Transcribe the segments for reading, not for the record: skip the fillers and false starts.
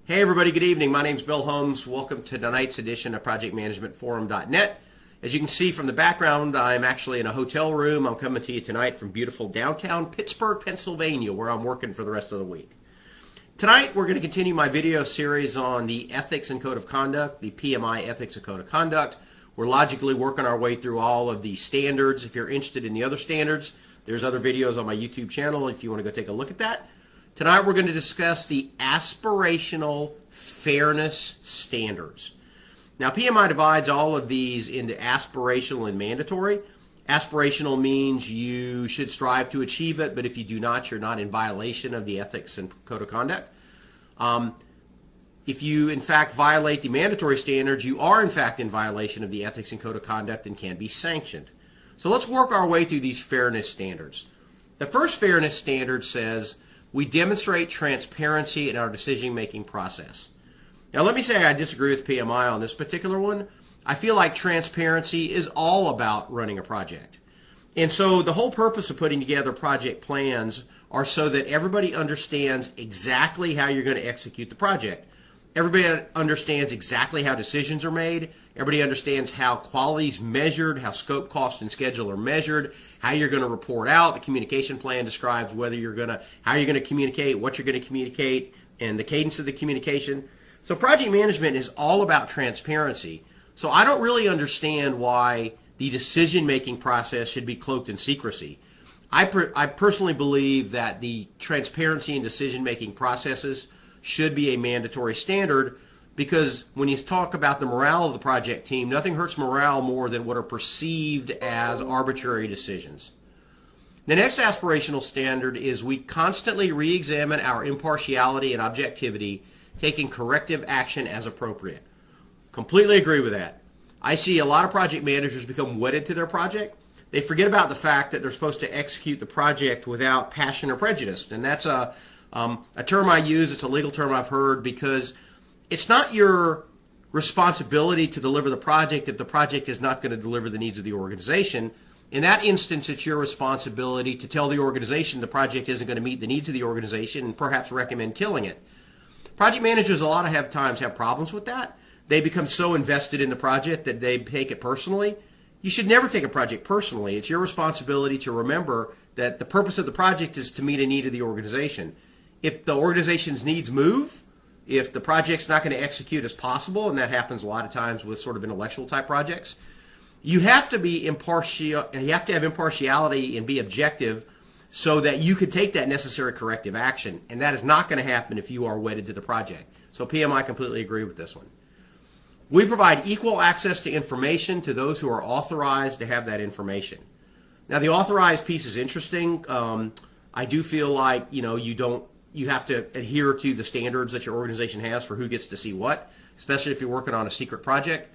Hey everybody, good evening. My name's Bill Holmes. Welcome to tonight's edition of ProjectManagementForum.net. As you can see from the background, I'm actually in a hotel room. I'm coming to you tonight from beautiful downtown Pittsburgh, Pennsylvania, where I'm working for the rest of the week. Tonight, we're going to continue my video series on the Ethics and Code of Conduct, the PMI Ethics and Code of Conduct. We're logically working our way through all of the standards. If you're interested in the other standards, there's other videos on my YouTube channel if you want to go take a look at that. Tonight we're going to discuss the Aspirational Fairness Standards. Now PMI divides all of these into aspirational and mandatory. Aspirational means you should strive to achieve it, but if you do not, you're not in violation of the Ethics and Code of Conduct. If you in fact violate the mandatory standards, you are in fact in violation of the Ethics and Code of Conduct and can be sanctioned. So let's work our way through these fairness standards. The first fairness standard says we demonstrate transparency in our decision-making process. Now let me say I disagree with PMI on this particular one. I feel like transparency is all about running a project. And so the whole purpose of putting together project plans are so that everybody understands exactly how you're going to execute the project. Everybody understands exactly how decisions are made. Everybody understands how quality is measured, how scope, cost, and schedule are measured, how you're going to report out. The communication plan describes how you're going to communicate, what you're going to communicate, and the cadence of the communication. So project management is all about transparency. So I don't really understand why the decision-making process should be cloaked in secrecy. I personally believe that the transparency in decision-making processes should be a mandatory standard, because when you talk about the morale of the project team, nothing hurts morale more than what are perceived as arbitrary decisions. The next aspirational standard is we constantly re-examine our impartiality and objectivity, taking corrective action as appropriate. Completely agree with that. I see a lot of project managers become wedded to their project. They forget about the fact that they're supposed to execute the project without passion or prejudice, and that's a term I use. It's a legal term I've heard, because it's not your responsibility to deliver the project if the project is not going to deliver the needs of the organization. In that instance, it's your responsibility to tell the organization the project isn't going to meet the needs of the organization and perhaps recommend killing it. Project managers a lot of times have problems with that. They become so invested in the project that they take it personally. You should never take a project personally. It's your responsibility to remember that the purpose of the project is to meet a need of the organization. If the organization's needs move, if the project's not going to execute as possible, and that happens a lot of times with sort of intellectual type projects, you have to be impartial. You have to have impartiality and be objective so that you could take that necessary corrective action, and that is not going to happen if you are wedded to the project. So PMI completely agree with this one. We provide equal access to information to those who are authorized to have that information. Now the authorized piece is interesting. I do feel like you have to adhere to the standards that your organization has for who gets to see what, especially if you're working on a secret project.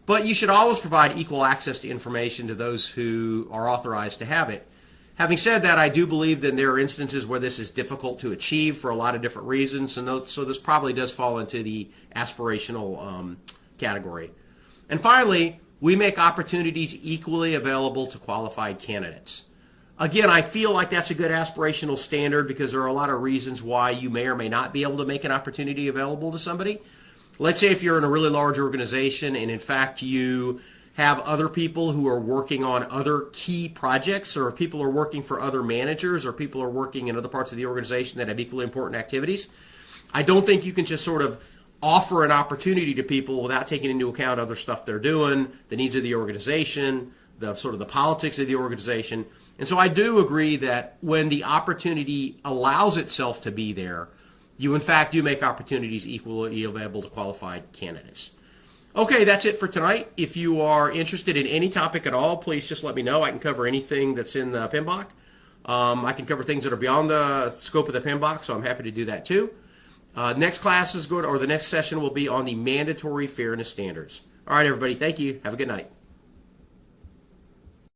But you should always provide equal access to information to those who are authorized to have it. Having said that, I do believe that there are instances where this is difficult to achieve for a lot of different reasons, and so this probably does fall into the aspirational category. And finally, we make opportunities equally available to qualified candidates. Again, I feel like that's a good aspirational standard because there are a lot of reasons why you may or may not be able to make an opportunity available to somebody. Let's say if you're in a really large organization and in fact you have other people who are working on other key projects, or if people are working for other managers, or people are working in other parts of the organization that have equally important activities. I don't think you can just sort of offer an opportunity to people without taking into account other stuff they're doing, the needs of the organization, the sort of the politics of the organization. And so I do agree that when the opportunity allows itself to be there, you in fact do make opportunities equally available to qualified candidates. Okay, that's it for tonight. If you are interested in any topic at all, please just let me know. I can cover anything that's in the PMBOK. I can cover things that are beyond the scope of the PMBOK, so I'm happy to do that too. Next class is going, or the next session will be on the mandatory fairness standards. All right, everybody, thank you. Have a good night.